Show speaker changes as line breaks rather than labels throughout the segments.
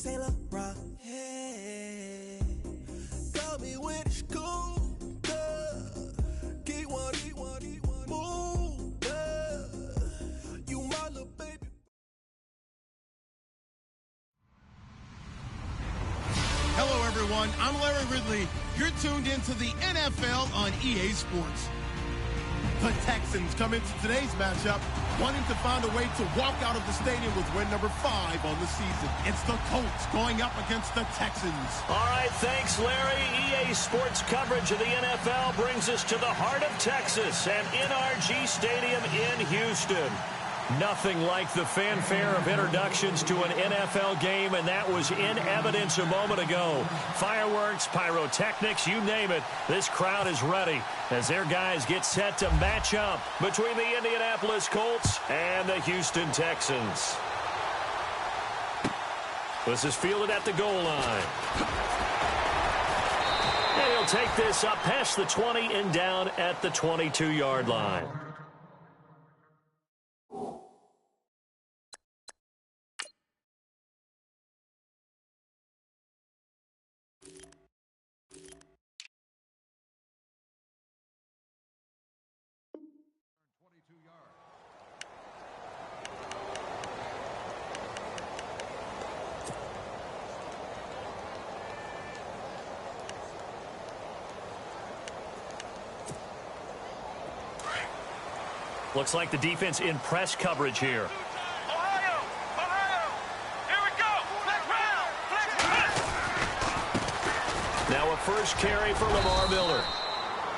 Sailor Run. Hey, tell me when it's cool. Get one, move. You my little baby.
Hello, everyone. I'm Larry Ridley. You're tuned into the NFL on EA Sports. The Texans come into today's matchup wanting to find a way to walk out of the stadium with win number 5 on the season. It's the Colts going up against the Texans.
All right, thanks, Larry. EA Sports coverage of the NFL brings us to the heart of Texas and NRG Stadium in Houston. Nothing like the fanfare of introductions to an NFL game, and that was in evidence a moment ago. Fireworks, pyrotechnics, you name it. This crowd is ready as their guys get set to match up between the Indianapolis Colts and the Houston Texans. This is fielded at the goal line. And he'll take this up past the 20 and down at the 22-yard line. Looks like the defense in press coverage here.
Ohio! Here we go!
Now a first carry for Lamar Miller.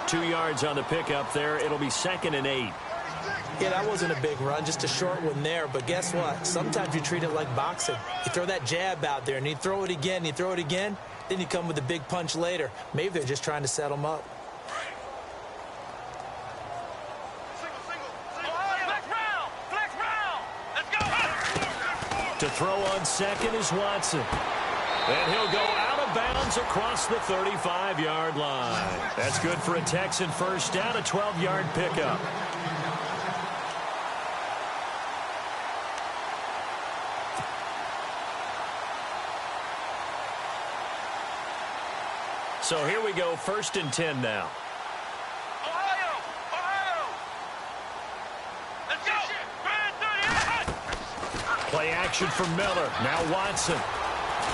2 yards on the pickup there. It'll be 2nd and 8.
Yeah, that wasn't a big run, just a short one there. But guess what? Sometimes you treat it like boxing. You throw that jab out there, and you throw it again, then you come with a big punch later. Maybe they're just trying to set them up.
To throw on second is Watson. And he'll go out of bounds across the 35-yard line. That's good for a Texan first down, a 12-yard pickup. So here we go, 1st and 10 now. Play action for Miller. Now Watson.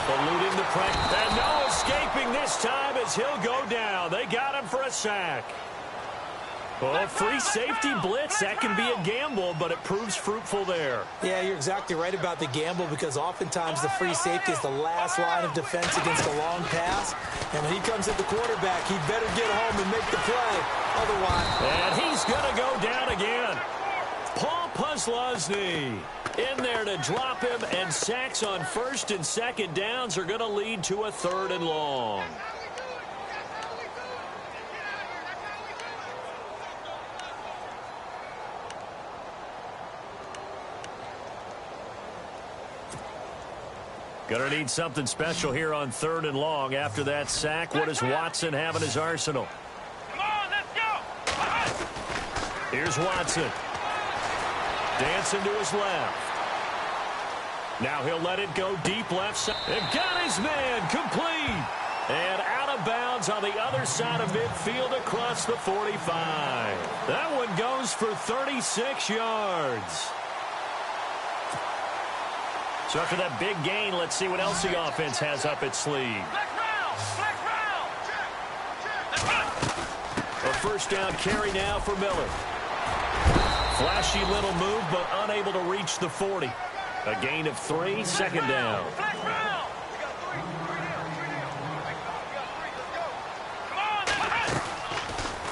Eluding the pressure. And no escaping this time as he'll go down. They got him for a sack. Well, free safety blitz, that can be a gamble, but it proves fruitful there.
Yeah, you're exactly right about the gamble because oftentimes the free safety is the last line of defense against a long pass. And when he comes at the quarterback, he better get home and make the play. Otherwise.
And he's going to go down again. Paul Puslosny in there to drop him, and sacks on 1st and 2nd downs are going to lead to a 3rd and long. Going to need something special here on 3rd and long. After that sack, what does Watson have in his arsenal?
Come on, let's go!
Here's Watson. Dancing to his left. Now he'll let it go deep left side. They've got his man complete. And out of bounds on the other side of midfield across the 45. That one goes for 36 yards. So after that big gain, let's see what else the offense has up its sleeve. A first down carry now for Miller. Flashy little move, but unable to reach the 40. A gain of 3, 2nd down.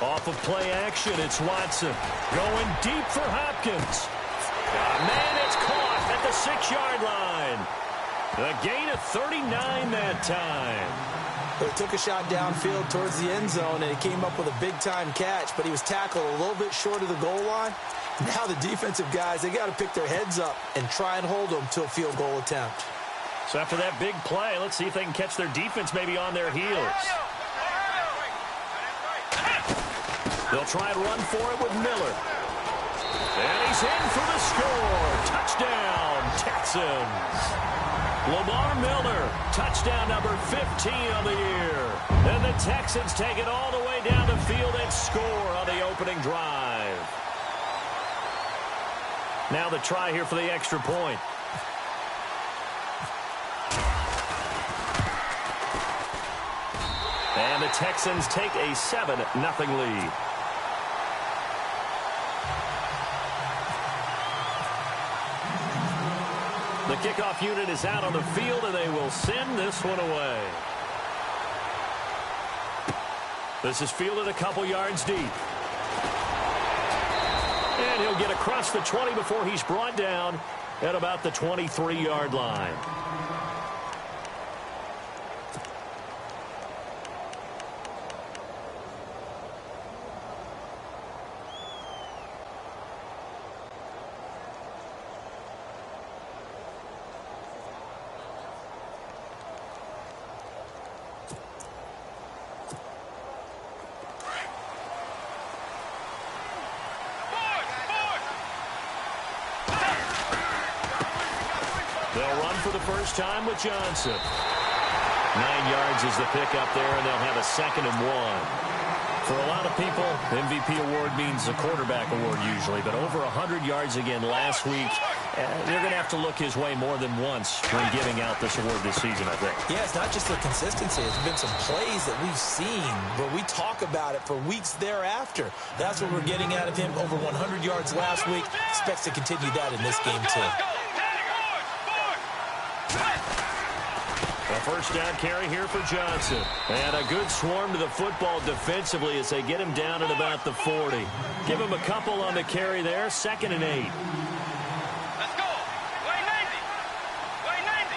Off of play action, it's Watson. Going deep for Hopkins. Man, it's caught at the 6-yard line. A gain of 39 that time.
He took a shot downfield towards the end zone, and he came up with a big-time catch, but he was tackled a little bit short of the goal line. Now the defensive guys, they got to pick their heads up and try and hold them to a field goal attempt.
So after that big play, let's see if they can catch their defense maybe on their heels. They'll try and run for it with Miller. And he's in for the score. Touchdown, Texans. Lamar Miller, touchdown number 15 on the year. And the Texans take it all the way down the field and score on the opening drive. Now the try here for the extra point. And the Texans take a 7-0 lead. The kickoff unit is out on the field, and they will send this one away. This is fielded a couple yards deep. And he'll get across the 20 before he's brought down at about the 23-yard line. They'll run for the first time with Johnson. 9 yards is the pickup there, and they'll have a 2nd and 1. For a lot of people, MVP award means a quarterback award usually, but over 100 yards again last week. They're going to have to look his way more than once when giving out this award this season, I think.
Yeah, it's not just the consistency. It's been some plays that we've seen where we talk about it for weeks thereafter. That's what we're getting out of him. Over 100 yards last week. Expects to continue that in this game, too.
A first down carry here for Johnson. And a good swarm to the football defensively as they get him down at about the 40. Give him a couple on the carry there. 2nd and 8.
Let's go. Way 90. Way 90.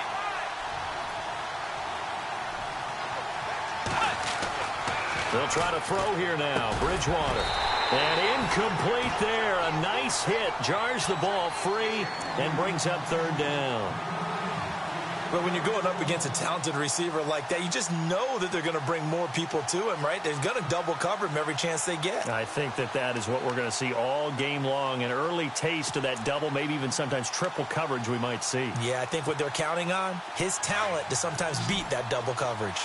They'll try to throw here now. Bridgewater. And incomplete there. A nice hit. Jars the ball free and brings up 3rd down.
But when you're going up against a talented receiver like that, you just know that they're going to bring more people to him, right? They're going to double cover him every chance they get.
I think that is what we're going to see all game long. An early taste of that double, maybe even sometimes triple coverage we might see.
Yeah, I think what they're counting on, his talent to sometimes beat that double coverage.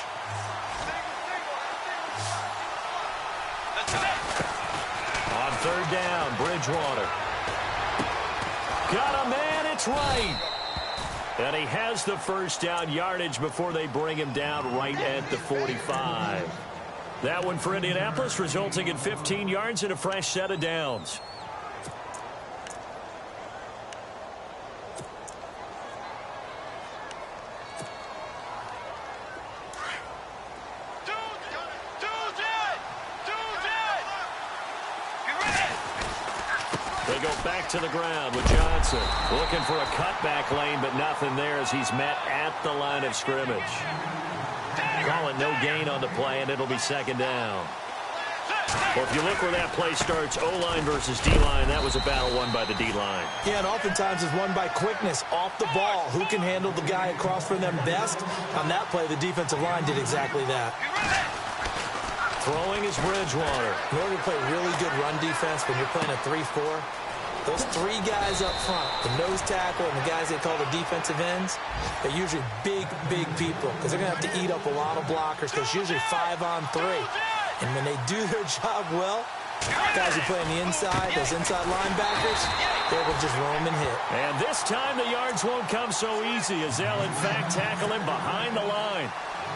On 3rd down, Bridgewater. Got a man, it's right. And he has the first down yardage before they bring him down right at the 45. That one for Indianapolis, resulting in 15 yards and a fresh set of downs. They go back to the ground with Johnson. Looking for a cutback lane, but nothing there as he's met at the line of scrimmage. Call it no gain on the play, and it'll be 2nd down. Well, if you look where that play starts, O-line versus D-line, that was a battle won by the D-line.
Yeah, and oftentimes it's won by quickness off the ball. Who can handle the guy across from them best? On that play, the defensive line did exactly that.
Throwing is Bridgewater.
In order to play really good run defense when you're playing a 3-4, those 3 guys up front, the nose tackle and the guys they call the defensive ends, they're usually big, big people because they're going to have to eat up a lot of blockers because usually 5 on 3. And when they do their job well, guys who play on the inside, those inside linebackers, they will just roam and hit.
And this time the yards won't come so easy as they'll, in fact, tackle him behind the line.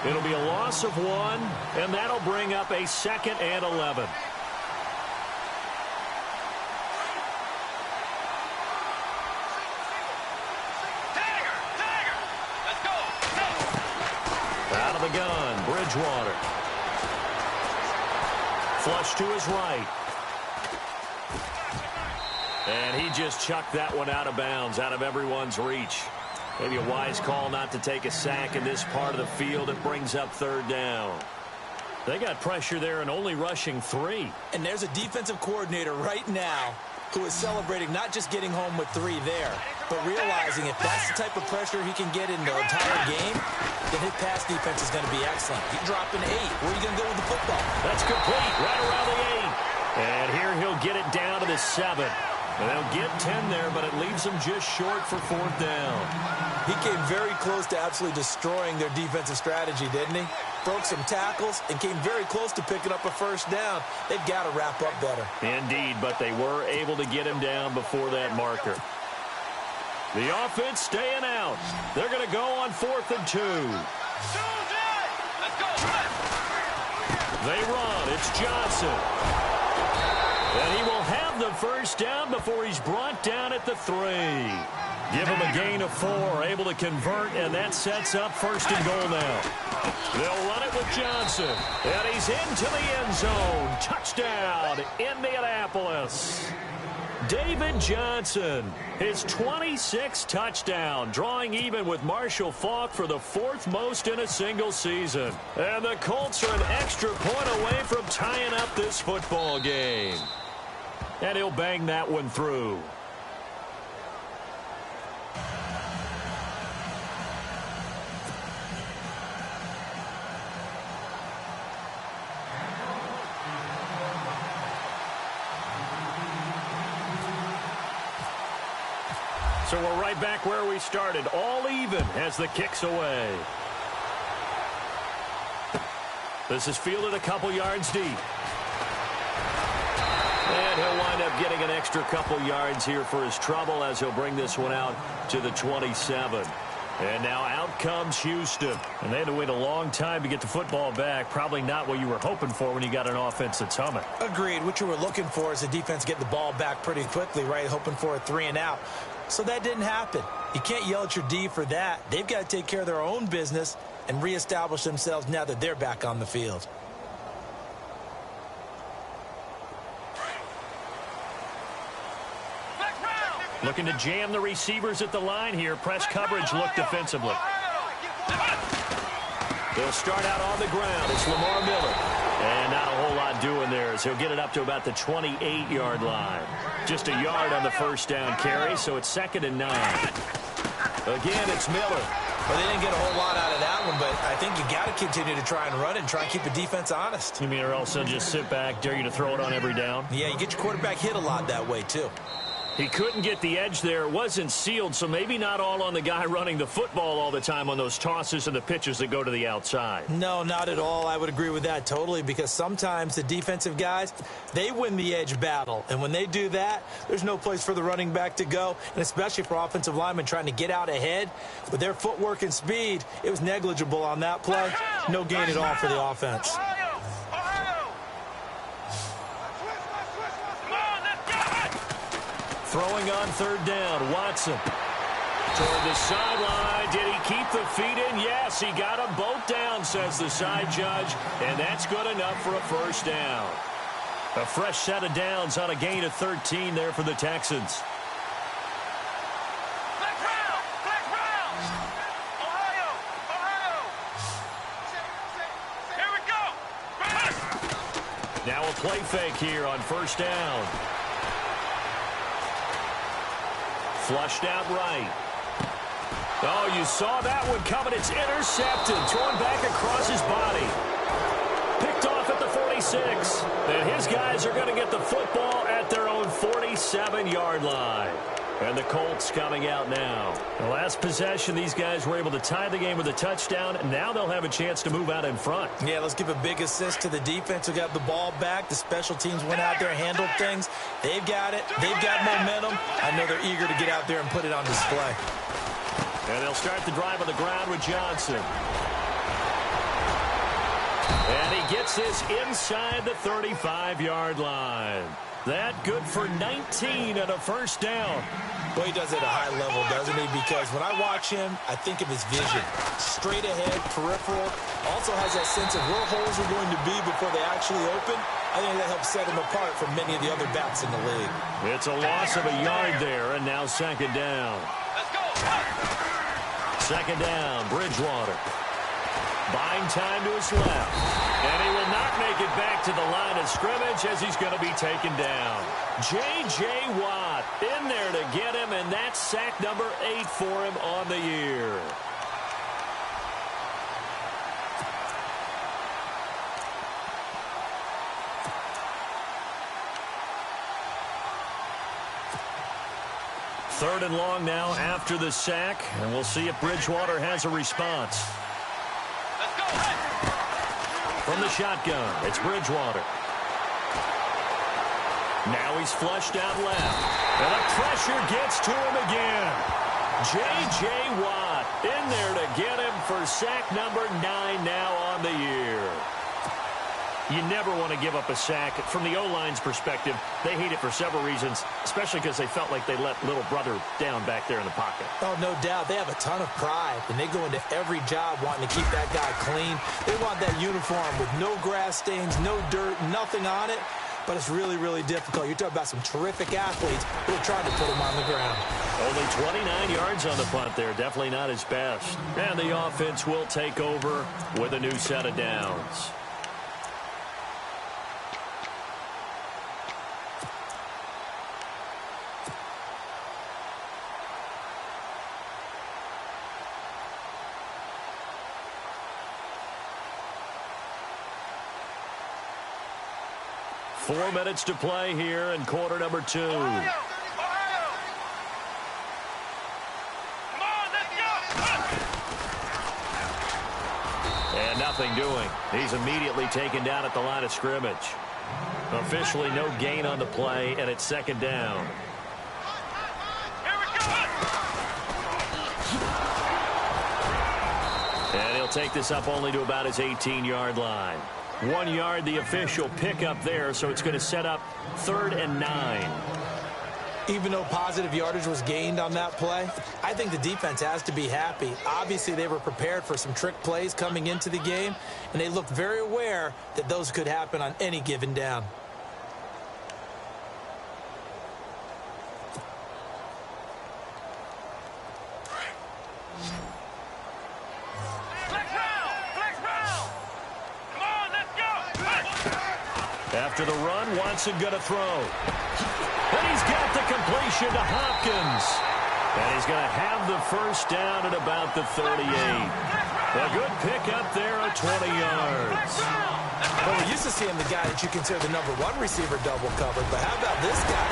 It'll be a loss of 1, and that'll bring up a 2nd and 11.
Let's go.
Out of the gun, Bridgewater. Flush to his right. And he just chucked that one out of bounds, out of everyone's reach. Maybe a wise call not to take a sack in this part of the field. It brings up 3rd down. They got pressure there and only rushing 3.
And there's a defensive coordinator right now who is celebrating not just getting home with 3 there, but realizing if that's the type of pressure he can get in the entire game, then his pass defense is going to be excellent. He's dropping 8. Where are you going to go with the football?
That's complete, right around the 8. And here he'll get it down to the 7. And they'll get 10 there, but it leaves them just short for 4th down.
He came very close to absolutely destroying their defensive strategy, didn't he? Broke some tackles and came very close to picking up a first down. They've got to wrap up better.
Indeed, but they were able to get him down before that marker. The offense staying out. They're going to go on 4th and 2.
Let's go.
They run. It's Johnson. And he will have the first down before he's brought down at the 3. Give him a gain of 4, able to convert, and that sets up 1st and goal now. They'll run it with Johnson, and he's into the end zone. Touchdown, Indianapolis. David Johnson, his 26th touchdown, drawing even with Marshall Faulk for the 4th most in a single season. And the Colts are an extra point away from tying up this football game. And he'll bang that one through. So we're right back where we started, all even as the kick's away. This is fielded a couple yards deep. And he'll wind up getting an extra couple yards here for his trouble as he'll bring this one out to the 27. And now out comes Houston. And they had to wait a long time to get the football back. Probably not what you were hoping for when you got an offense that's humming.
Agreed. What you were looking for is the defense get the ball back pretty quickly, right? Hoping for a 3 and out. So that didn't happen. You can't yell at your D for that. They've got to take care of their own business and reestablish themselves now that they're back on the field.
Looking to jam the receivers at the line here. Press coverage look defensively. They'll start out on the ground. It's Lamar Miller. And not a whole lot doing there as he'll get it up to about the 28-yard line. Just a yard on the first down carry, so it's 2nd and 9. Again, it's Miller.
Well, they didn't get a whole lot out of that one, but I think you got to continue to try and run it and try and keep the defense honest.
You mean or else they'll just sit back, dare you to throw it on every down?
Yeah, you get your quarterback hit a lot that way, too.
He couldn't get the edge there. It wasn't sealed, so maybe not all on the guy running the football all the time on those tosses and the pitches that go to the outside.
No, not at all. I would agree with that totally because sometimes the defensive guys, they win the edge battle. And when they do that, there's no place for the running back to go, and especially for offensive linemen trying to get out ahead. With their footwork and speed, it was negligible on that play. No gain at all for the offense.
Throwing on 3rd down, Watson. Toward the sideline. Did he keep the feet in? Yes, he got them both down, says the side judge. And that's good enough for a first down. A fresh set of downs on a gain of 13 there for the Texans.
Here we go.
Now a play fake here on 1st down. Flushed out right. Oh, you saw that one coming. It's intercepted. Thrown back across his body. Picked off at the 46. And his guys are going to get the football at their own 47-yard line. And the Colts coming out now. The last possession, these guys were able to tie the game with a touchdown. And now they'll have a chance to move out in front.
Yeah, let's give a big assist to the defense who got the ball back. The special teams went out there and handled things. They've got it. They've got momentum. I know they're eager to get out there and put it on display.
And they'll start the drive on the ground with Johnson. And he gets this inside the 35-yard line. That good for 19 and a first down.
Well, he does it at a high level, doesn't he? Because when I watch him, I think of his vision. Straight ahead, peripheral. Also has that sense of where holes are going to be before they actually open. I think that helps set him apart from many of the other backs in the league.
It's a loss of a yard there, and now 2nd down.
Let's go.
2nd down, Bridgewater. Buying time to his left. And he will not make it back to the line of scrimmage as he's going to be taken down. J.J. Watt in there to get him, and that's sack number 8 for him on the year. 3rd and long now after the sack, and we'll see if Bridgewater has a response.
Let's go.
From the shotgun, it's Bridgewater. Now he's flushed out left. And the pressure gets to him again. J.J. Watt in there to get him for sack number 9 now on the year. You never want to give up a sack. From the O-line's perspective, they hate it for several reasons, especially because they felt like they let little brother down back there in the pocket.
Oh, no doubt. They have a ton of pride, and they go into every job wanting to keep that guy clean. They want that uniform with no grass stains, no dirt, nothing on it. But it's really, really difficult. You're talking about some terrific athletes who are trying to put him on the ground.
Only 29 yards on the punt there. Definitely not his best. And the offense will take over with a new set of downs. Four minutes to play here in quarter number 2.
Ohio. Ohio. Come on, let's go.
And nothing doing. He's immediately taken down at the line of scrimmage. Officially no gain on the play, and it's 2nd down.
Here we go.
And he'll take this up only to about his 18-yard line. 1 yard, the official pickup there, so it's going to set up 3rd and 9.
Even though positive yardage was gained on that play, I think the defense has to be happy. Obviously, they were prepared for some trick plays coming into the game, and they looked very aware that those could happen on any given down.
After the run, Watson going to throw. And he's got the completion to Hopkins. And he's going to have the first down at about the 38. A good pickup there at 20 yards.
Well, we're used to seeing the guy that you consider the number 1 receiver double covered, but how about this guy?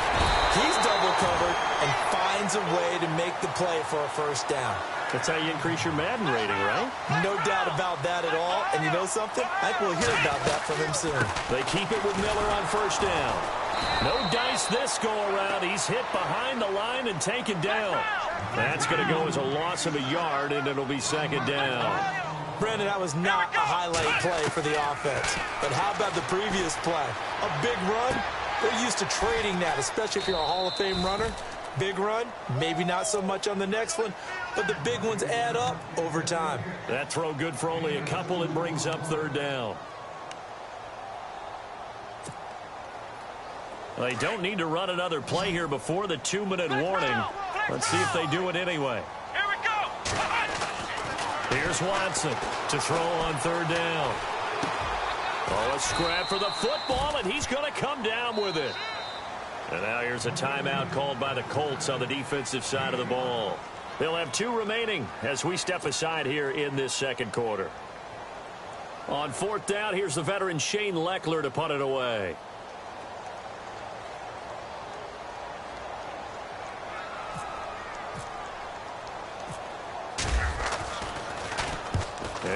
He's double covered and finds a way to make the play for a first down.
That's how you increase your Madden rating, right?
No doubt about that at all. And you know something? I think we'll hear about that from him soon.
They keep it with Miller on first down. No dice this go-around. He's hit behind the line and taken down. That's going to go as a loss of a yard, and it'll be 2nd down.
Brandon, that was not a highlight play for the offense. But how about the previous play? A big run? They're used to trading that, especially if you're a Hall of Fame runner. Big run, maybe not so much on the next one, but the big ones add up over time.
That throw good for only a couple. It brings up 3rd down. They don't need to run another play here before the 2-minute warning. Let's see if they do it anyway.
Here we go.
Here's Watson to throw on 3rd down. Oh, a scrap for the football, and he's going to come down with it. And now here's a timeout called by the Colts on the defensive side of the ball. They'll have 2 remaining as we step aside here in this 2nd quarter. On 4th down, here's the veteran Shane Leckler to punt it away.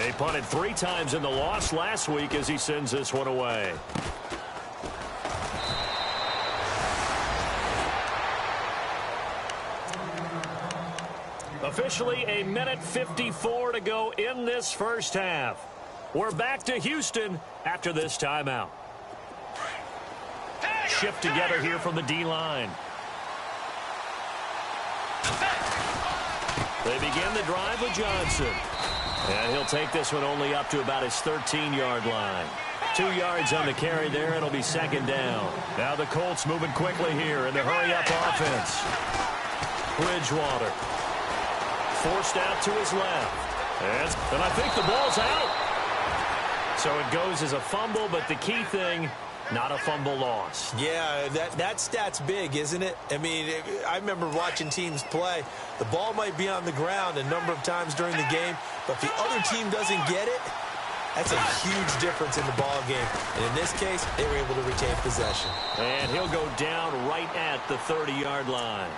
He punted 3 times in the loss last week as he sends this one away. Officially a minute 54 to go in this first half. We're back to Houston after this timeout. Shift together here from the D-line. They begin the drive with Johnson. And he'll take this one only up to about his 13-yard line. 2 yards on the carry there. It'll be 2nd down. Now the Colts moving quickly here in the hurry-up offense. Bridgewater. Forced out to his left. And I think the ball's out. So it goes as a fumble, but the key thing, not a fumble loss.
Yeah, that stat's big, isn't it? I mean, I remember watching teams play. The ball might be on the ground a number of times during the game, but if the other team doesn't get it, that's a huge difference in the ball game. And in this case, they were able to retain possession.
And he'll go down right at the 30-yard line.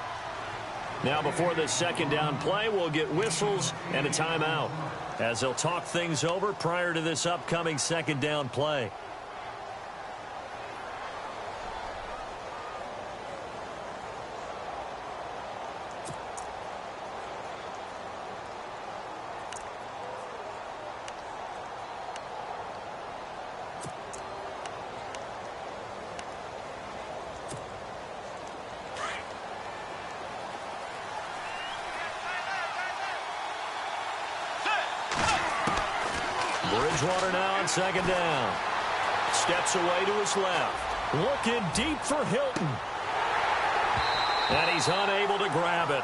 Now before this second down play, we'll get whistles and a timeout as they'll talk things over prior to this upcoming second down play. Bridgewater now on second down. Steps away to his left. Looking deep for Hilton. And he's unable to grab it.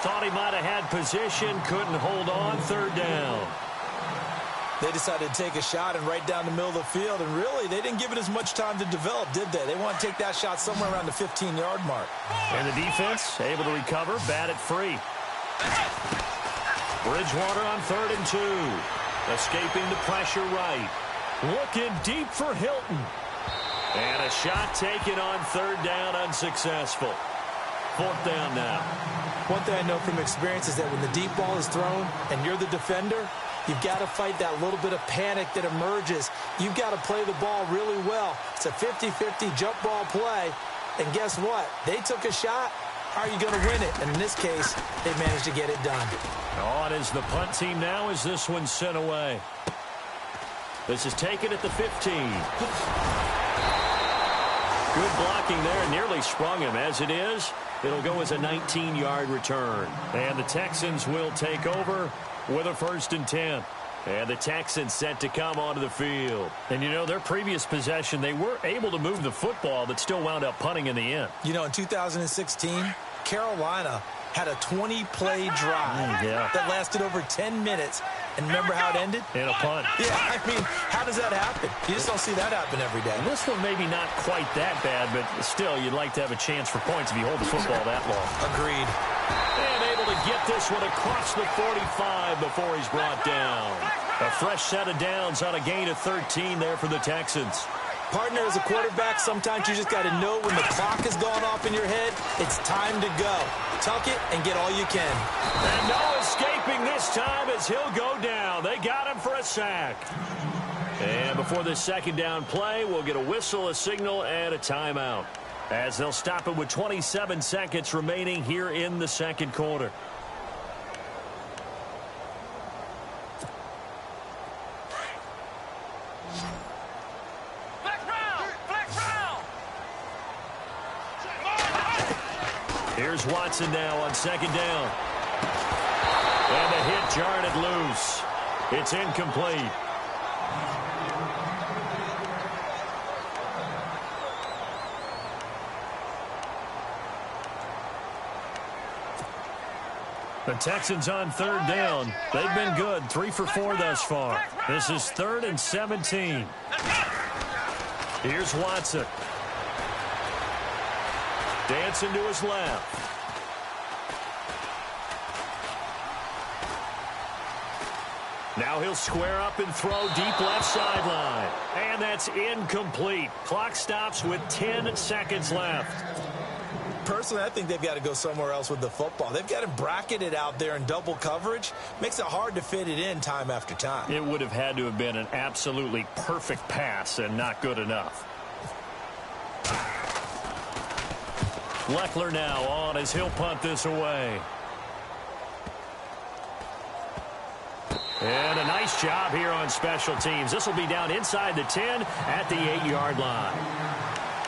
Thought he might have had position. Couldn't hold on. Third down.
They decided to take a shot and right down the middle of the field. And really, they didn't give it as much time to develop, did they? They want to take that shot somewhere around the 15-yard mark.
And the defense able to recover. Bat it free. Bridgewater on 3rd and 2. Escaping the pressure right. Looking deep for Hilton. And a shot taken on 3rd down, unsuccessful. 4th down now.
One thing I know from experience is that when the deep ball is thrown and you're the defender, you've got to fight that little bit of panic that emerges. You've got to play the ball really well. It's a 50-50 jump ball play. And guess what? They took a shot. How are you going to win it? And in this case, they managed to get it done.
On is the punt team now as this one's sent away. This is taken at the 15. Good blocking there. Nearly sprung him. As it is, it'll go as a 19-yard return. And the Texans will take over with a 1st and 10. And the Texans set to come onto the field. And, you know, their previous possession, they were able to move the football but still wound up punting in the end.
You know, in 2016, Carolina had a 20-play drive that lasted over 10 minutes. And remember how it ended?
In a punt.
Yeah, I mean, how does that happen? You just don't see that happen every day.
And this one maybe not quite that bad, but still, you'd like to have a chance for points if you hold the football that long.
Agreed.
And able to get this one across the 45 before he's brought down. A fresh set of downs on a gain of 13 there for the Texans.
Partner, as a quarterback, sometimes you just got to know when the clock has gone off in your head, it's time to go. Tuck it and get all you can.
And no escaping this time as he'll go down. They got him for a sack. And before this second down play, we'll get a whistle, a signal, and a timeout, as they'll stop it with 27 seconds remaining here in the second quarter. Here's Watson now on second down. And the hit jarred it loose. It's incomplete. The Texans on 3rd down. They've been good, 3 for 4 thus far. This is 3rd and 17. Here's Watson. Dancing to his left. Now he'll square up and throw deep left sideline. And that's incomplete. Clock stops with 10 seconds left.
Personally, I think they've got to go somewhere else with the football. They've got to bracket it out there in double coverage. Makes it hard to fit it in time after time.
It would have had to have been an absolutely perfect pass and not good enough. Leckler now on as he'll punt this away. And a nice job here on special teams. This will be down inside the 10 at the 8-yard line.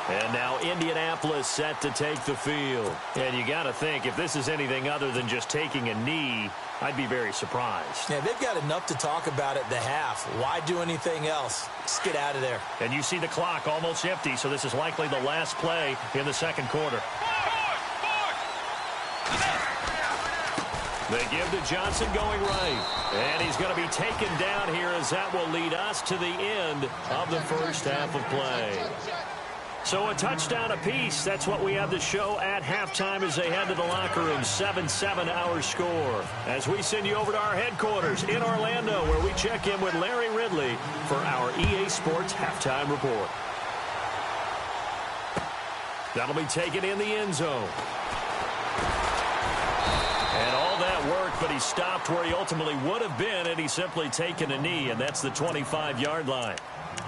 And now Indianapolis set to take the field. And you got to think, if this is anything other than just taking a knee, I'd be very surprised.
Yeah, they've got enough to talk about at the half. Why do anything else? Just get out of there.
And you see the clock almost empty, so this is likely the last play in the second quarter. They give to Johnson going right. And he's going to be taken down here as that will lead us to the end of the first half of play. So a touchdown apiece. That's what we have to show at halftime as they head to the locker room. 7-7 our score. As we send you over to our headquarters in Orlando, where we check in with Larry Ridley for our EA Sports Halftime Report. That'll be taken in the end zone. He stopped where he ultimately would have been had he simply taken a knee, and that's the 25-yard line.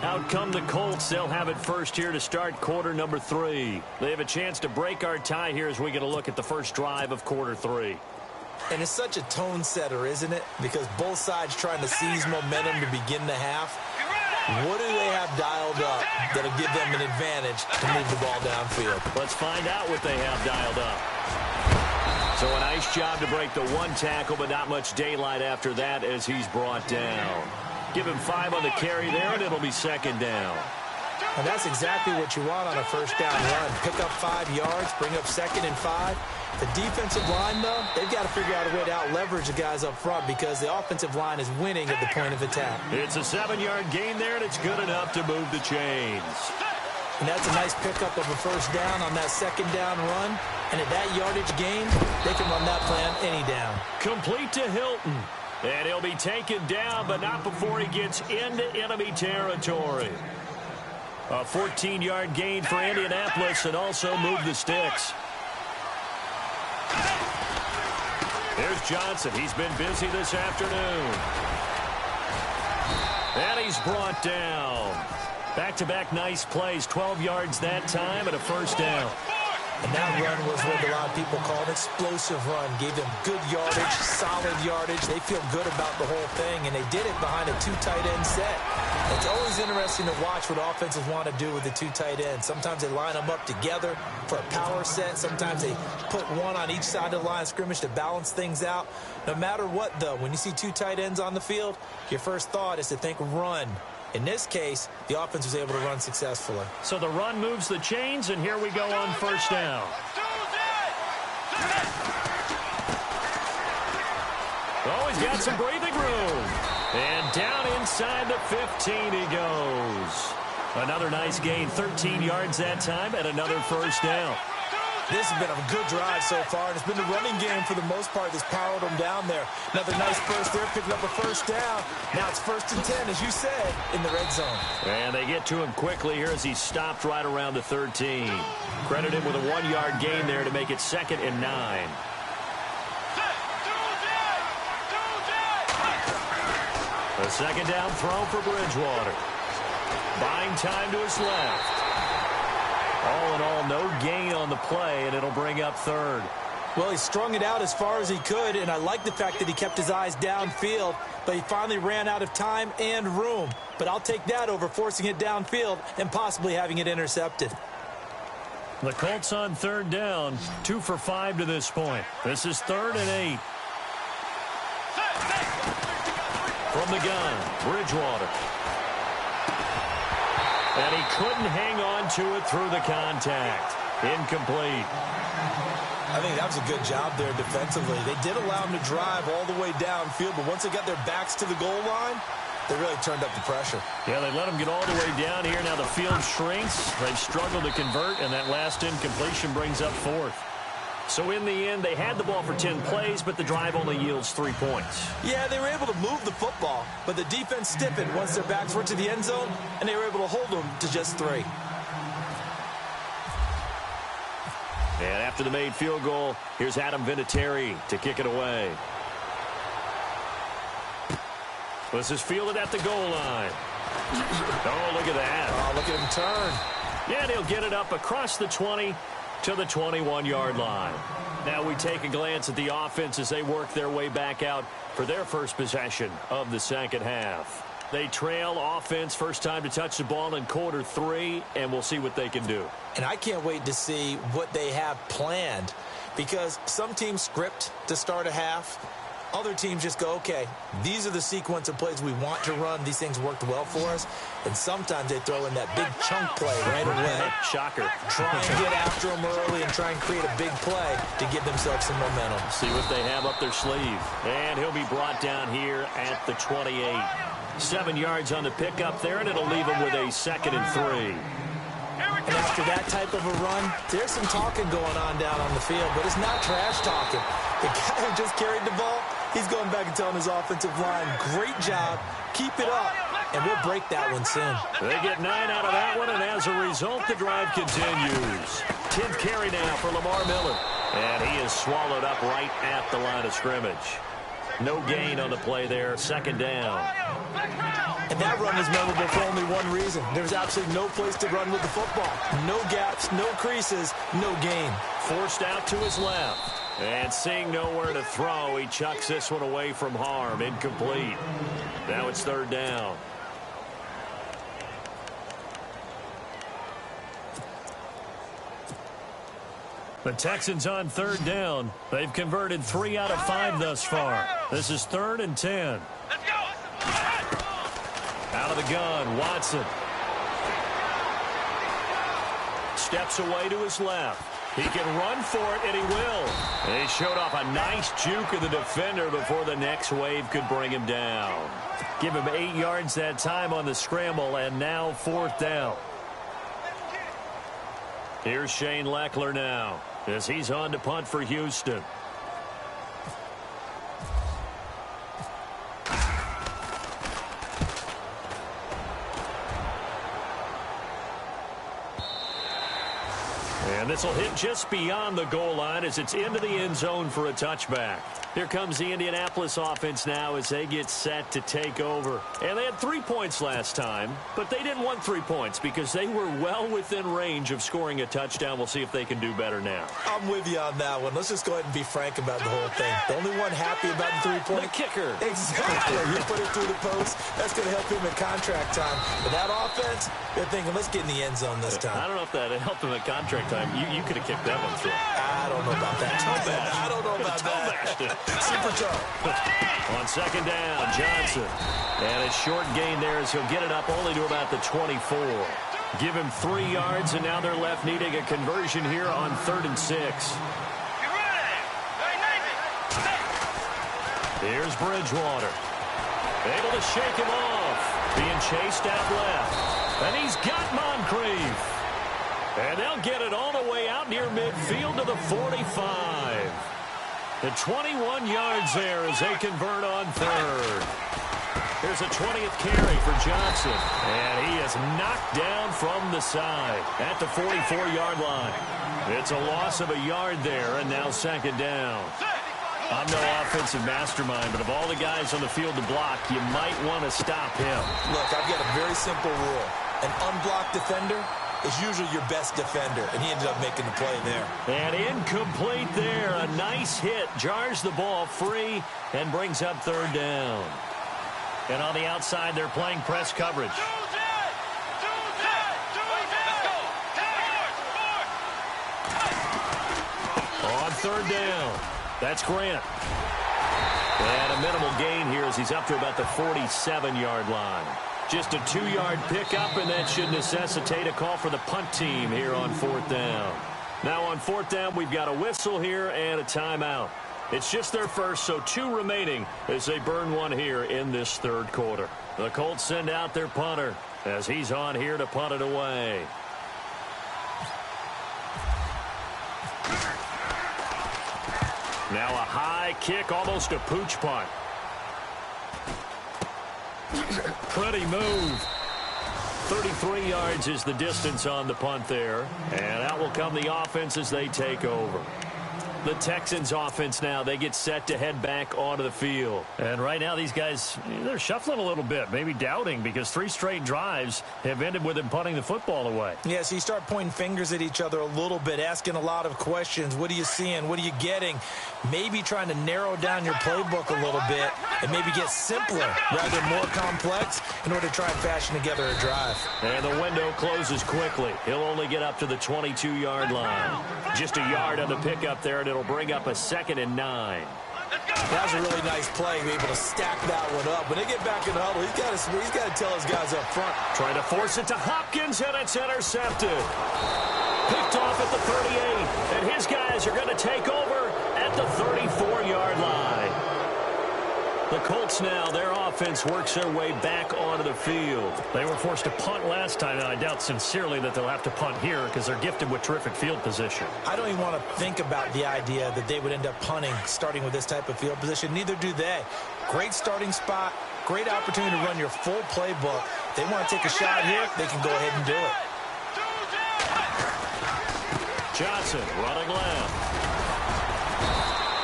Out come the Colts. They'll have it first here to start quarter number 3. They have a chance to break our tie here as we get a look at the first drive of quarter 3.
And it's such a tone setter, isn't it? Because both sides trying to seize momentum to begin the half. What do they have dialed up that'll give them an advantage to move the ball downfield?
Let's find out what they have dialed up. So a nice job to break the one tackle, but not much daylight after that as he's brought down. Give him 5 on the carry there, and it'll be second down.
And that's exactly what you want on a first down run. Pick up 5 yards, bring up 2nd and 5. The defensive line, though, they've got to figure out a way to out-leverage the guys up front because the offensive line is winning at the point of attack.
It's a 7-yard gain there, and it's good enough to move the chains.
And that's a nice pickup of a first down on that second down run. And at that yardage gain, they can run that plan any down.
Complete to Hilton. And he'll be taken down, but not before he gets into enemy territory. A 14-yard gain for Indianapolis and also move the sticks. There's Johnson. He's been busy this afternoon. And he's brought down. Back-to-back nice plays. 12 yards that time and a first down.
And that run was what a lot of people call an explosive run. Gave them good yardage, solid yardage. They feel good about the whole thing, and they did it behind a 2 tight end set. It's always interesting to watch what offenses want to do with the 2 tight ends. Sometimes they line them up together for a power set. Sometimes they put one on each side of the line of scrimmage to balance things out. No matter what, though, when you see 2 tight ends on the field, your first thought is to think run. In this case, the offense was able to run successfully.
So the run moves the chains, and here we go on first down. Oh, he's got some breathing room. And down inside the 15 he goes. Another nice gain, 13 yards that time, and another first down.
This has been a good drive so far, and it's been the running game for the most part that's powered them down there. Another nice burst there, picking up a first down. Now it's 1st and 10, as you said, in the red zone.
And they get to him quickly here as he stopped right around the 13. Credit him with a 1-yard gain there to make it 2nd and 9. A second down throw for Bridgewater. Buying time to his left. All in all, no gain on the play, and it'll bring up 3rd.
Well, he strung it out as far as he could, and I like the fact that he kept his eyes downfield, but he finally ran out of time and room. But I'll take that over forcing it downfield and possibly having it intercepted.
The Colts on 3rd down, 2 for 5 to this point. This is 3rd and 8. From the gun, Bridgewater. And he couldn't hang on to it through the contact. Incomplete.
I think that was a good job there defensively. They did allow him to drive all the way downfield, but once they got their backs to the goal line, they really turned up the pressure.
Yeah, they let him get all the way down here. Now the field shrinks. They've struggled to convert, and that last incompletion brings up 4th. So in the end, they had the ball for 10 plays, but the drive only yields 3 points.
Yeah, they were able to move the football, but the defense stiffened once their backs were to the end zone, and they were able to hold them to just 3.
And after the made field goal, here's Adam Vinatieri to kick it away. This is fielded at the goal line. Oh, look at that.
Oh, look at him turn.
Yeah, and he'll get it up across the 20 to the 21-yard line. Now we take a glance at the offense as they work their way back out for their first possession of the second half. They trail offense, first time to touch the ball in quarter 3, and we'll see what they can do.
And I can't wait to see what they have planned, because some teams script to start a half. Other teams just go, okay, these are the sequence of plays we want to run. These things worked well for us. And sometimes they throw in that big chunk play right away.
Shocker.
Try and get after them early and try and create a big play to give themselves some momentum.
See what they have up their sleeve. And he'll be brought down here at the 28. 7 yards on the pickup there, and it'll leave him with a 2nd and 3.
And after that type of a run, there's some talking going on down on the field, but it's not trash talking. The guy who just carried the ball, he's going back and telling his offensive line, great job, keep it up, and we'll break that one soon.
They get 9 out of that one, and as a result, the drive continues. 10th carry now for Lamar Miller. And he is swallowed up right at the line of scrimmage. No gain on the play there. Second down.
And that run was memorable for only one reason. There's absolutely no place to run with the football. No gaps, no creases, no gain.
Forced out to his left. And seeing nowhere to throw, he chucks this one away from harm. Incomplete. Now it's third down. The Texans on third down. They've converted 3 out of 5 thus far. This is 3rd and 10.
Let's go.
Out of the gun, Watson. Steps away to his left. He can run for it, and he will. And he showed off a nice juke of the defender before the next wave could bring him down. Give him 8 yards that time on the scramble, and now 4th down. Here's Shane Leckler now, as he's on to punt for Houston. And this will hit just beyond the goal line as it's into the end zone for a touchback. Here comes the Indianapolis offense now as they get set to take over. And they had 3 points last time, but they didn't want 3 points because they were well within range of scoring a touchdown. We'll see if they can do better now.
I'm with you on that one. Let's just go ahead and be frank about the whole thing. The only one happy about the 3-point.
The kicker.
Exactly. You put it through the post. That's going to help him in contract time. But that offense, they're thinking, let's get in the end zone this time.
I don't know if that helped him at contract time. You could have kicked that one through.
I don't know about that. I don't know about that. Super toe.
On second down, Johnson. And a short gain there as he'll get it up only to about the 24. Give him 3 yards, and now they're left needing a conversion here on 3rd and 6. Here's Bridgewater. Able to shake him off. Being chased out left. And he's got Moncrief. And they'll get it all the way out near midfield to the 45. The 21 yards there as they convert on 3rd. Here's a 20th carry for Johnson. And he is knocked down from the side at the 44-yard line. It's a loss of a yard there, and now 2nd down. I'm no offensive mastermind, but of all the guys on the field to block, you might want to stop him.
Look, I've got a very simple rule. An unblocked defender is usually your best defender, and he ended up making the play there.
And incomplete there. A nice hit. Jars the ball free and brings up 3rd down. And on the outside, they're playing press coverage. On 3rd down, that's Grant. And a minimal gain here as he's up to about the 47-yard line. Just a 2-yard pickup, and that should necessitate a call for the punt team here on 4th down. Now on 4th down, we've got a whistle here and a timeout. It's just their first, so 2 remaining as they burn one here in this 3rd quarter. The Colts send out their punter as he's on here to punt it away. Now a high kick, almost a pooch punt. Pretty move. 33 yards is the distance on the punt there. And out will come the offense as they take over. The Texans offense now, they get set to head back onto the field. And right now these guys, they're shuffling a little bit, maybe doubting, because 3 straight drives have ended with them punting the football away.
Yeah, so you start pointing fingers at each other a little bit, asking a lot of questions. What are you seeing? What are you getting? Maybe trying to narrow down your playbook a little bit and maybe get simpler rather than more complex in order to try and fashion together a drive.
And the window closes quickly. He'll only get up to the 22-yard line. Just a yard on the pickup there, and it'll bring up a 2nd and 9.
That was a really nice play, be able to stack that one up. When they get back in the huddle, he's got to tell his guys up front.
Trying to force it to Hopkins, and it's intercepted. Picked off at the 38, and his guys are going to take over at the 34-yard line. The Colts now, their offense works their way back onto the field. They were forced to punt last time, and I doubt sincerely that they'll have to punt here because they're gifted with terrific field position.
I don't even want to think about the idea that they would end up punting starting with this type of field position. Neither do they. Great starting spot, great opportunity to run your full playbook. If they want to take a shot here, they can go ahead and do it. Johnson running left.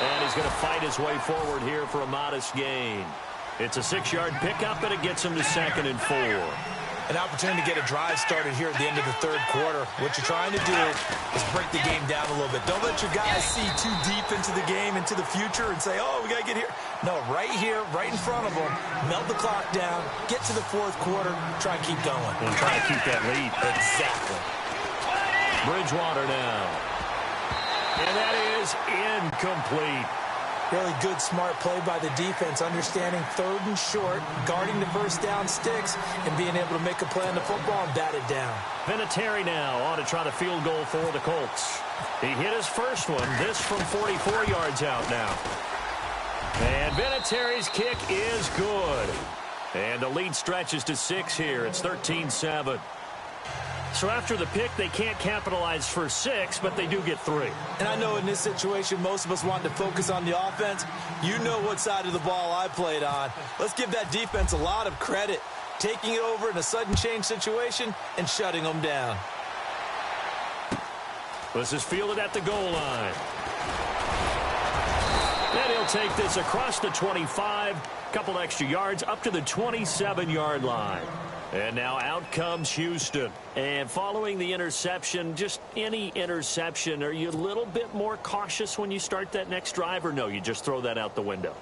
And he's going to fight his way forward here for a modest gain. It's a 6-yard pickup, and it gets him to 2nd and 4.
An opportunity to get a drive started here at the end of the third quarter. What you're trying to do is break the game down a little bit. Don't let your guys see too deep into the game, into the future, and say, oh, we got to get here. No, right here, right in front of them, melt the clock down, get to the fourth quarter, try and keep going.
And try to keep that lead.
Exactly.
Bridgewater now. And that is incomplete.
Really good, smart play by the defense, understanding 3rd and short, guarding the first down sticks, and being able to make a play on the football and bat it down.
Vinatieri now on to try the field goal for the Colts. He hit his first one, this from 44 yards out now. And Vinatieri's kick is good. And the lead stretches to 6 here. It's 13-7. So after the pick, they can't capitalize for 6, but they do get 3.
And I know in this situation, most of us want to focus on the offense. You know what side of the ball I played on. Let's give that defense a lot of credit, taking it over in a sudden change situation and shutting them down.
This is fielded at the goal line. And he'll take this across the 25, couple extra yards, up to the 27-yard line. And now out comes Houston. And following the interception, just any interception, are you a little bit more cautious when you start that next drive, or no, you just throw that out the window?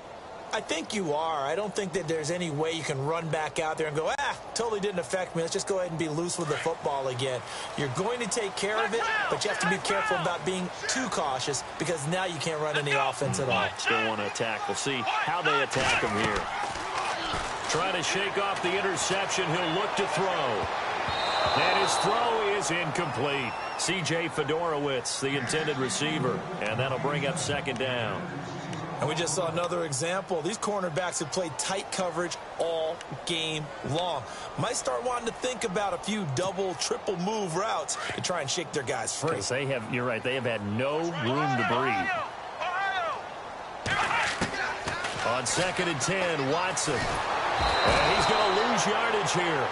I think you are. I don't think that there's any way you can run back out there and go, totally didn't affect me. Let's just go ahead and be loose with the football again. You're going to take care of it, but you have to be careful about being too cautious because now you can't run any offense at all.
Still want to attack. We'll see how they attack him here. Trying to shake off the interception. He'll look to throw. And his throw is incomplete. C.J. Fedorowicz, the intended receiver. And that'll bring up 2nd down.
And we just saw another example. These cornerbacks have played tight coverage all game long. Might start wanting to think about a few double, triple move routes to try and shake their guys free.
Because they have, you're right, they have had no room to breathe. On 2nd and 10, Watson. And he's going to lose yardage here,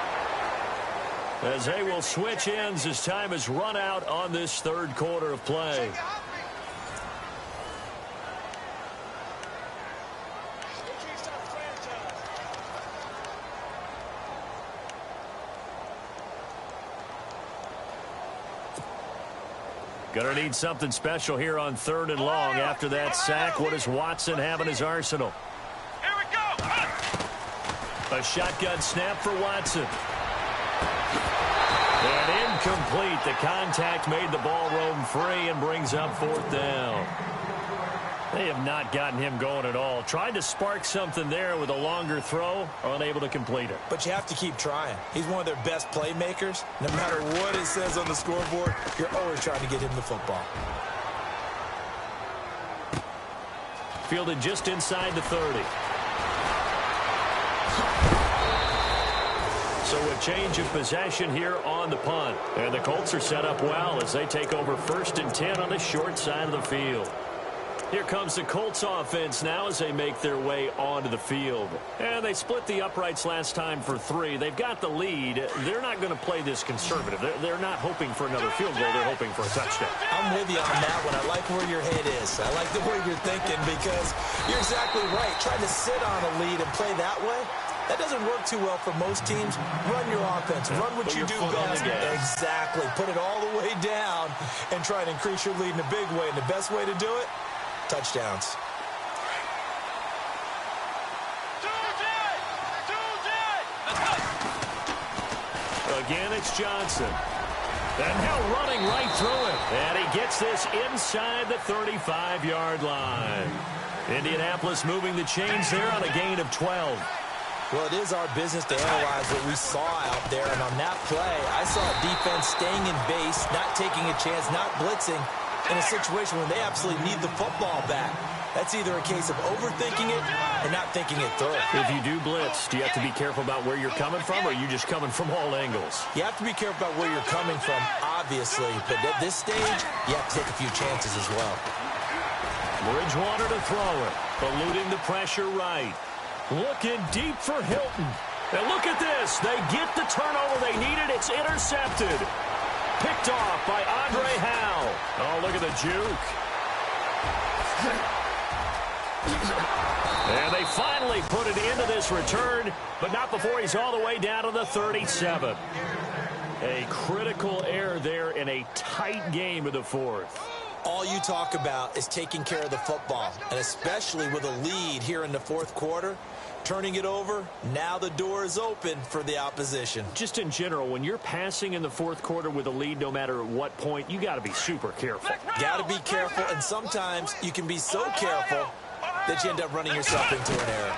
as they will switch ends as time is run out on this third quarter of play. Going to need something special here on 3rd and long. After that sack, what does Watson have in his arsenal?
Here we go.
A shotgun snap for Watson. And incomplete. The contact made the ball roam free and brings up 4th down. They have not gotten him going at all. Tried to spark something there with a longer throw, unable to complete it.
But you have to keep trying. He's one of their best playmakers. No matter what it says on the scoreboard, you're always trying to get him the football.
Fielded just inside the 30. So a change of possession here on the punt. And the Colts are set up well as they take over 1st and 10 on the short side of the field. Here comes the Colts offense now as they make their way onto the field. And they split the uprights last time for 3. They've got the lead. They're not going to play this conservative. They're not hoping for another field goal. They're hoping for a touchdown.
I'm with you on that one. I like where your head is. I like the way you're thinking because you're exactly right. Trying to sit on a lead and play that way, that doesn't work too well for most teams. Run your offense. Run what you do best. Exactly. Put it all the way down and try and increase your lead in a big way. And the best way to do it, touchdowns.
Again, it's Johnson. And now running right through it. And he gets this inside the 35-yard line. Indianapolis moving the chains there on a gain of 12.
Well, it is our business to analyze what we saw out there. And on that play, I saw a defense staying in base, not taking a chance, not blitzing, in a situation where they absolutely need the football back. That's either a case of overthinking it or not thinking it through.
If you do blitz, do you have to be careful about where you're coming from, or are you just coming from all angles?
You have to be careful about where you're coming from, obviously. But at this stage, you have to take a few chances as well.
Bridgewater to throw it. Eluding the pressure right. Looking deep for Hilton. And look at this. They get the turnover they needed. It's intercepted. Picked off by Andre Howe. Oh, look at the juke. And they finally put it into this return, but not before he's all the way down to the 37. A critical error there in a tight game of the fourth.
All you talk about is taking care of the football, and especially with a lead here in the fourth quarter, turning it over, now the door is open for the opposition.
Just in general, when you're passing in the fourth quarter with a lead, no matter at what point, you got to be super careful.
Got to be careful, and sometimes you can be so careful that you end up running yourself into an error.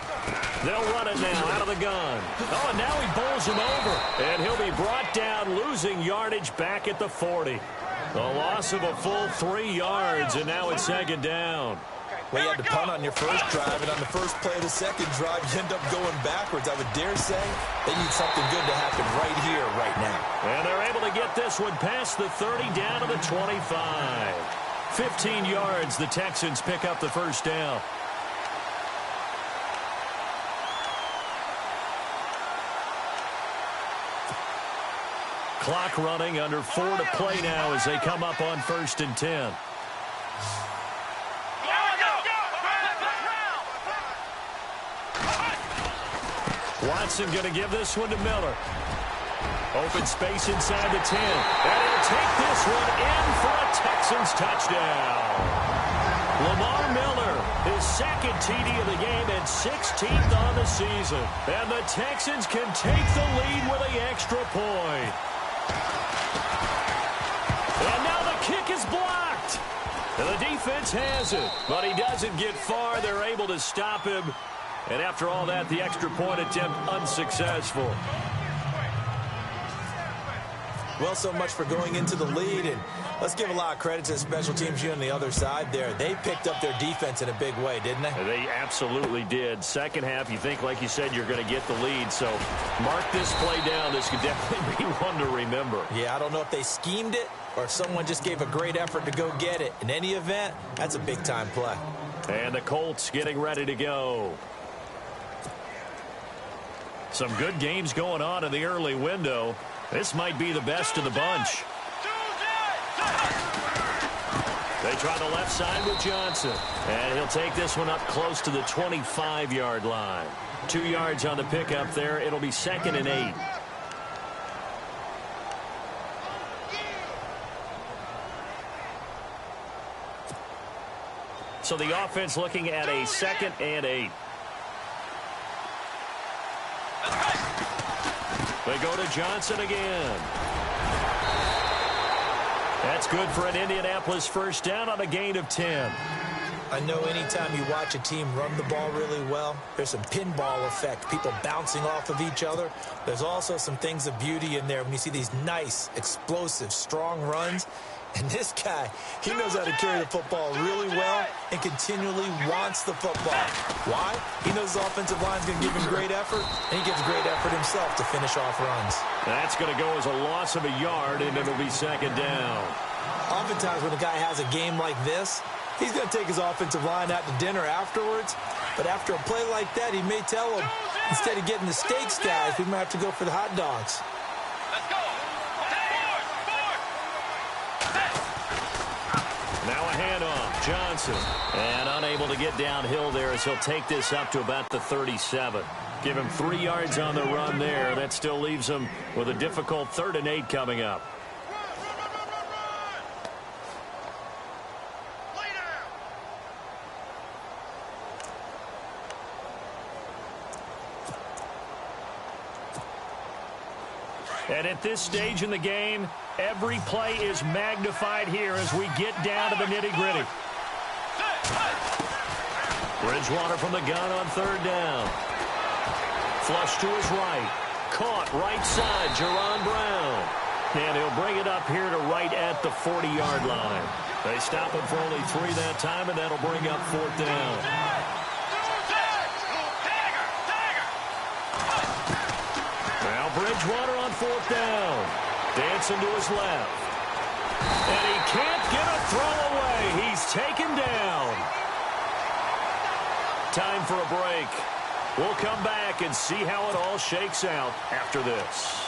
They'll run it now out of the gun. Oh, and now he bowls him over. And he'll be brought down, losing yardage back at the 40. A loss of a full 3 yards, and now it's second down.
Well, you had to punt on your first drive, and on the first play of the second drive, you end up going backwards. I would dare say they need something good to happen right here, right now.
And they're able to get this one past the 30 down to the 25. 15 yards, the Texans pick up the first down. Clock running, under 4 to play now as they come up on 1st and 10. Watson going to give this one to Miller. Open space inside the 10. And he'll take this one in for a Texans touchdown. Lamar Miller, his second TD of the game and 16th on the season. And the Texans can take the lead with an extra point. And now the kick is blocked. And the defense has it, but he doesn't get far. They're able to stop him. And after all that, the extra point attempt unsuccessful.
Well, so much for going into the lead, and let's give a lot of credit to the special teams unit on the other side there. They picked up their defense in a big way, didn't they?
They absolutely did. Second half, you think, like you said, you're going to get the lead. So mark this play down. This could definitely be one to remember.
Yeah, I don't know if they schemed it or if someone just gave a great effort to go get it. In any event, that's a big-time play.
And the Colts getting ready to go. Some good games going on in the early window. This might be the best of the bunch. They try the left side with Johnson. And he'll take this one up close to the 25-yard line. 2 yards on the pickup there. It'll be 2nd and 8. So the offense looking at a 2nd and 8. They go to Johnson again. That's good for an Indianapolis first down on a gain of 10.
I know anytime you watch a team run the ball really well, there's some pinball effect, people bouncing off of each other. There's also some things of beauty in there when you see these nice, explosive, strong runs. And this guy, he knows how to carry the football really well and continually wants the football. Why? He knows the offensive line's going to give him great effort, and he gives great effort himself to finish off runs.
That's going to go as a loss of a yard, and it'll be 2nd down.
Oftentimes when a guy has a game like this, he's going to take his offensive line out to dinner afterwards. But after a play like that, he may tell them, instead of getting the steaks, guys, we might have to go for the hot dogs.
Let's go.
Now a handoff, Johnson. And unable to get downhill there as he'll take this up to about the 37. Give him 3 yards on the run there. That still leaves him with a difficult 3rd and 8 coming up. And at this stage in the game, every play is magnified here as we get down to the nitty-gritty. Bridgewater from the gun on 3rd down. Flush to his right. Caught right side, Jerron Brown. And he'll bring it up here to right at the 40-yard line. They stop him for only 3 that time, and that'll bring up 4th down. Now Bridgewater on 4th down. Dancing to his left. And he can't get a throw away. He's taken down. Time for a break. We'll come back and see how it all shakes out after this.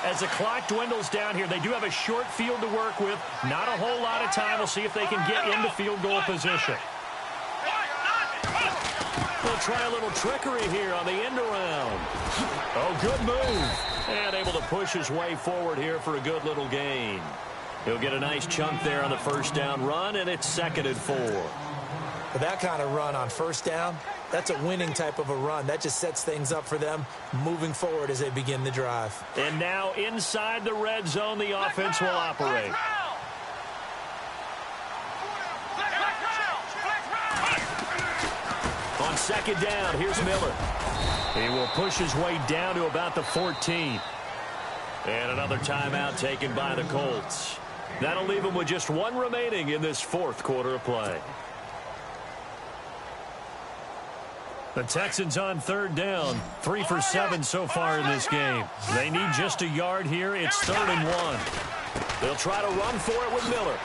As the clock dwindles down here, they do have a short field to work with. Not a whole lot of time. We'll see if they can get into field goal position. They'll try a little trickery here on the end around. Oh, good move. And able to push his way forward here for a good little gain. He'll get a nice chunk there on the first down run, and it's 2nd and 4.
With that kind of run on first down, that's a winning type of a run. That just sets things up for them moving forward as they begin the drive.
And now inside the red zone, the offense will operate. On 2nd down, here's Miller. He will push his way down to about the 14. And another timeout taken by the Colts. That'll leave them with just 1 remaining in this 4th quarter of play. The Texans on 3rd down, 3 for 7 so far in this game. They need just a yard here. It's 3rd and 1. They'll try to run for it with Miller.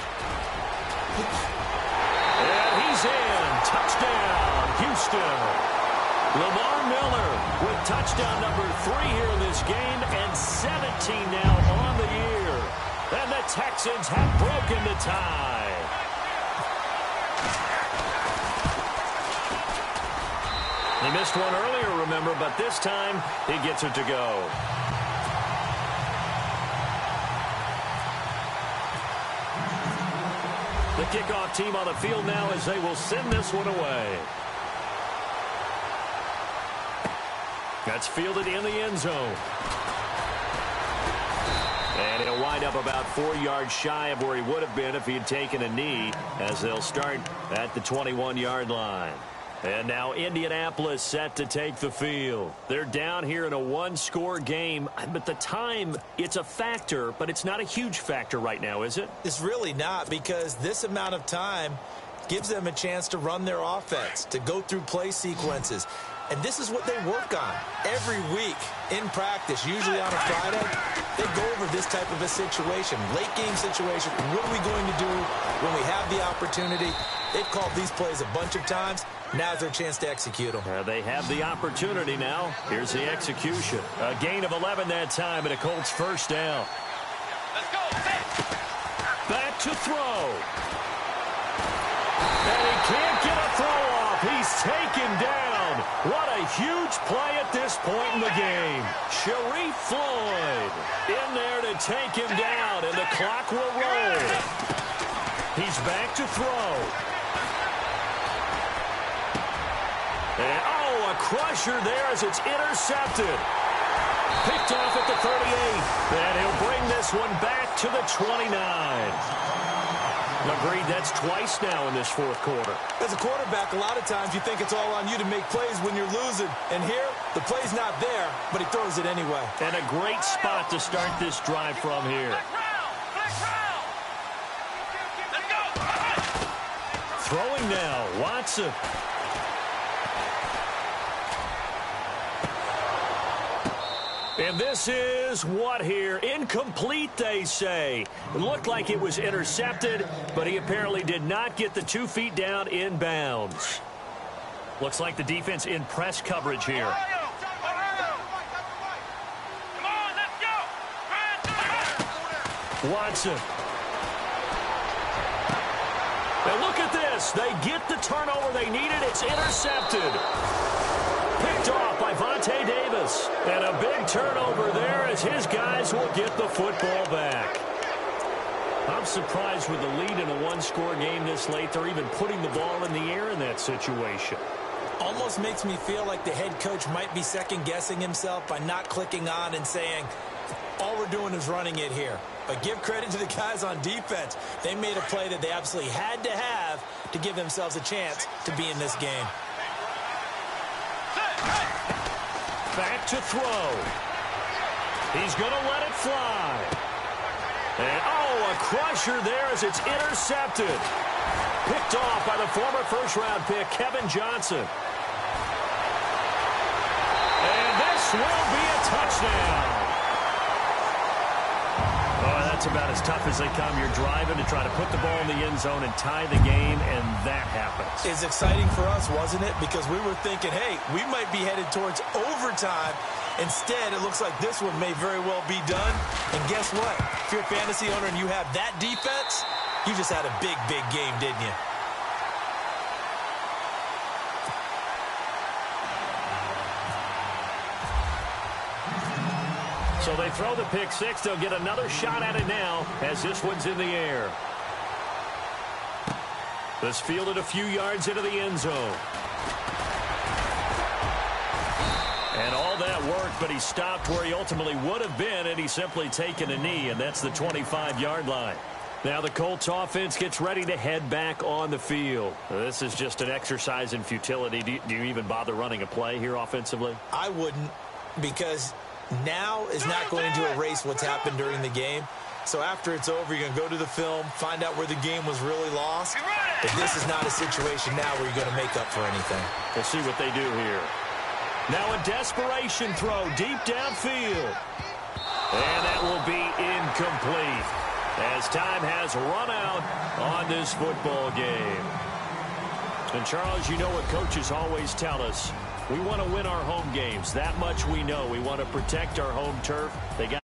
And he's in. Touchdown, Houston. Lamar Miller with touchdown number 3 here in this game, and 17 now on the year. And the Texans have broken the tie. He missed one earlier, remember, but this time he gets it to go. The kickoff team on the field now as they will send this one away. That's fielded in the end zone. And it'll wind up about 4 yards shy of where he would have been if he had taken a knee, as they'll start at the 21-yard line. And now Indianapolis set to take the field. They're down here in a 1-score game. But the time, it's a factor, but it's not a huge factor right now, is it?
It's really not, because this amount of time gives them a chance to run their offense, to go through play sequences. And this is what they work on every week in practice, usually on a Friday. They go over this type of a situation, late game situation. What are we going to do when we have the opportunity? They've called these plays a bunch of times. Now's their chance to execute them.
They have the opportunity now. Here's the execution. A gain of 11 that time, and a Colts first down.
Let's go.
Back to throw. And he can't get a throw off. He's taken down. What a huge play at this point in the game. Sharif Floyd in there to take him down, and the clock will roll. He's back to throw. And, oh, a crusher there as it's intercepted. Picked off at the 38. And he'll bring this one back to the 29. Agreed, that's twice now in this 4th quarter.
As a quarterback, a lot of times you think it's all on you to make plays when you're losing. And here, the play's not there, but he throws it anyway.
And a great spot to start this drive from here. Throwing now, Watson. And this is what here? Incomplete, they say. It looked like it was intercepted, but he apparently did not get the 2 feet down in bounds. Looks like the defense in press coverage here. Watson. And look at this. They get the turnover they needed. It's intercepted. Picked off by Vontae Davis. And a big turnover there as his guys will get the football back. I'm surprised with the lead in a 1-score game this late. They're even putting the ball in the air in that situation.
Almost makes me feel like the head coach might be second-guessing himself by not clicking on and saying, all we're doing is running it here. But give credit to the guys on defense. They made a play that they absolutely had to have to give themselves a chance to be in this game.
Back to throw. He's going to let it fly. And, oh, a crusher there as it's intercepted. Picked off by the former first-round pick, Kevin Johnson. And this will be a touchdown. Oh, that's about as tough as they come. You're driving to try to put the ball in the end zone and tie the game, and that happens.
It's exciting for us, wasn't it? Because we were thinking, hey, we might be headed towards overtime, Instead, it looks like this one may very well be done. And guess what? If you're a fantasy owner and you have that defense, you just had a big, big game, didn't you?
So they throw the pick six. They'll get another shot at it now as this one's in the air. This fielded a few yards into the end zone. And all that worked, but he stopped where he ultimately would have been, and he's simply taken a knee, and that's the 25-yard line. Now the Colts offense gets ready to head back on the field. This is just an exercise in futility. Do you even bother running a play here offensively?
I wouldn't, because now is not going to erase what's happened during the game. So after it's over, you're going to go to the film, find out where the game was really lost. But this is not a situation now where you're going to make up for anything.
We'll see what they do here. Now a desperation throw deep downfield. And that will be incomplete as time has run out on this football game. And Charles, you know what coaches always tell us. We want to win our home games. That much we know. We want to protect our home turf. They got